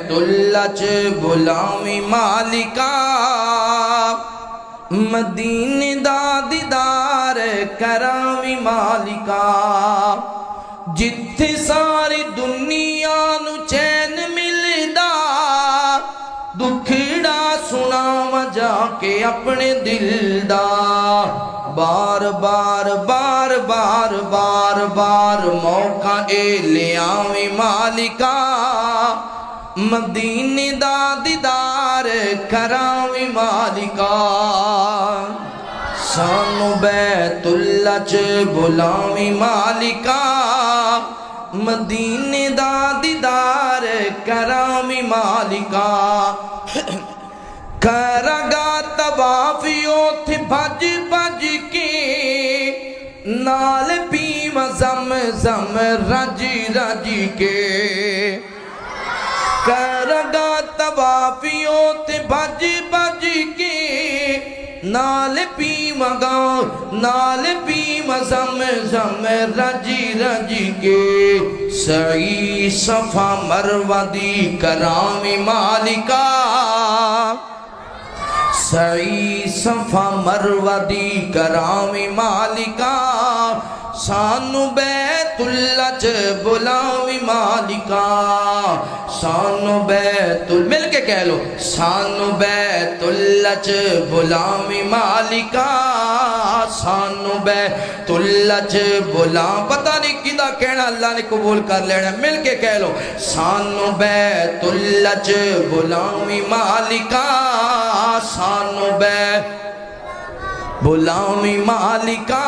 बैतुल्ला च बुलावी मालिका मदीने दा दीदार करावी मालिका जिथे सारी दुनिया नू चैन मिलदा दुखड़ा सुनावा जाके अपने दिल दा बार बार बार बार बार बार मौका ए ले आवी मालिका मदीने दा दीदार करावी मालिका सानू बैतुल्ला च बुलावी मालिका मदीने दा दीदार करावी मालिका करागा तवाफी ओथे भज भज के नाल पीव जम जम रज रज के करागा तवाफी ओथे भज भज के नाल पीवगा नाल पीव जम जम रजी रजी के सई सफा मरवा दी करावी मालिका सई सफा मरवा दी करावी मालिका सानू बैतुल्ला च बुलावी मालिका सानू बैतुल मिल के कह लो सानू बैतुल्ला च बुलावी मालिका सानू बैतुल्ला च बुला पता नहीं किदा कहना अल्लाह ने कबूल कर लेना मिल के कह लो सानू बैतुल्ला च बुलावी मालिका सानू बुलावी मालिका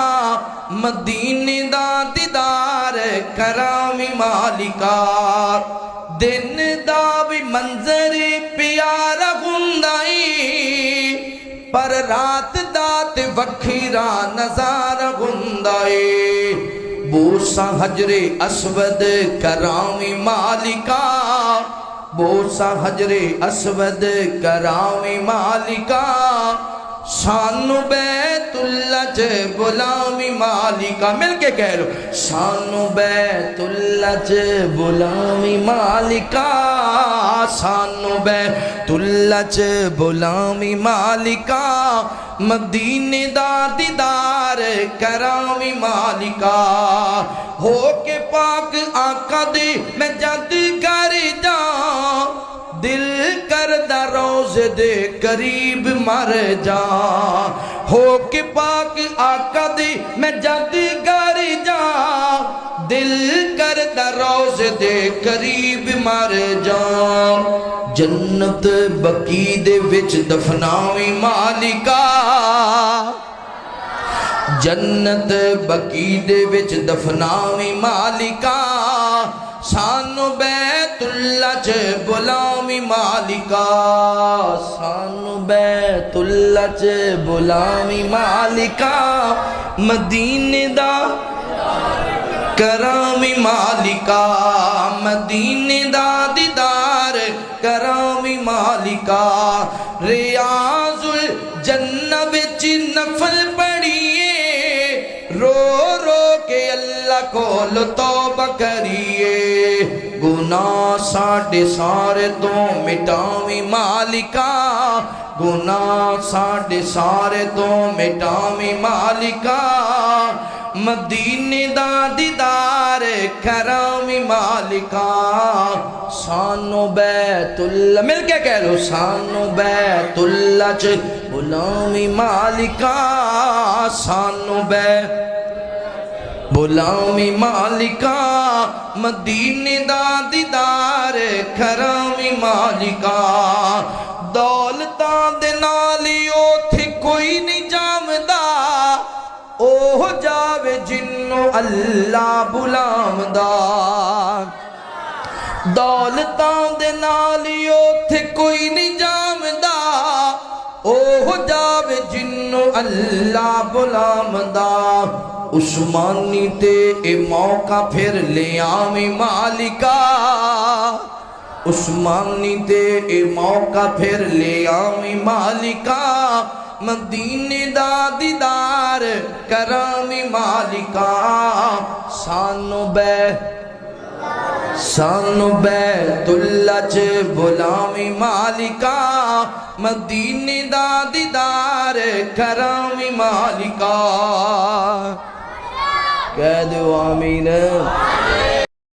मदीने दा दीदार करावी मालिका दिन दा भी मंजर प्यारा हुंदा पर रात दा ते वखरा नज़ारा हुंदा बोसा हजरे असवद करावी मालिका बोसा हजरे असवद करावी मालिका सानू बैतुल्ला च बुलावी मालिका मिल के कह लो सानू बैतुल्ला च बुलावी मालिका सानू बैतुल्ला च बुलावी मालिका मदीने दा दीदार करावी मालिका हो के पाक आका दे मैं जद कर जा दिल करदा रोज़े दे करीब मर जा हो के पाक आका दे मैं जद कर जा दिल करदा रोज़े दे करीब मर जा जन्नत बकी दे विच दफनावी मालिका जन्नत बकी दे विच दफनावी मालिका सानू बैतुल्ला च बुलावी मालिका सानू बैतुल्ला च बुलावी मालिका मदीने दा करावी मालिका मदीने दा दीदार करावी मालिका रियाजुल जन्नत विच नफल पढ़िए रो रो के अल्लाह कोल तौबा करिए गुनाह साडे सारे तो मिटावी मालिका गुनाह साडे सारे तो मिटावी मालिका मदीने दा दीदार करावी मालिका सानू बैतुल्ला मिल के कह लो सानू बैतुल्ला च बुलावी मालिका सानू बुलावी मालिका मदीने दा दीदार करावी मालिका दौलतां दे नाल ओथे कोई नहीं जामदा ओह जावे जिन्नू अल्लाह बुलावदा दौलतां दे नाल ओथे कोई नहीं जामदा ओह जावे जिन्नू अल्लाह बुलावदा उस्मानी ते ए मौका फिर ले आवी मालिका उस्मानी ते ए मौका फिर ले आवी मालिका मदीने दा दीदार करावी मालिका सानू سانو بیتاللہ چ بلاویں مالکا مدینے دا دیدار کراویں مالکا کہہ دو آمین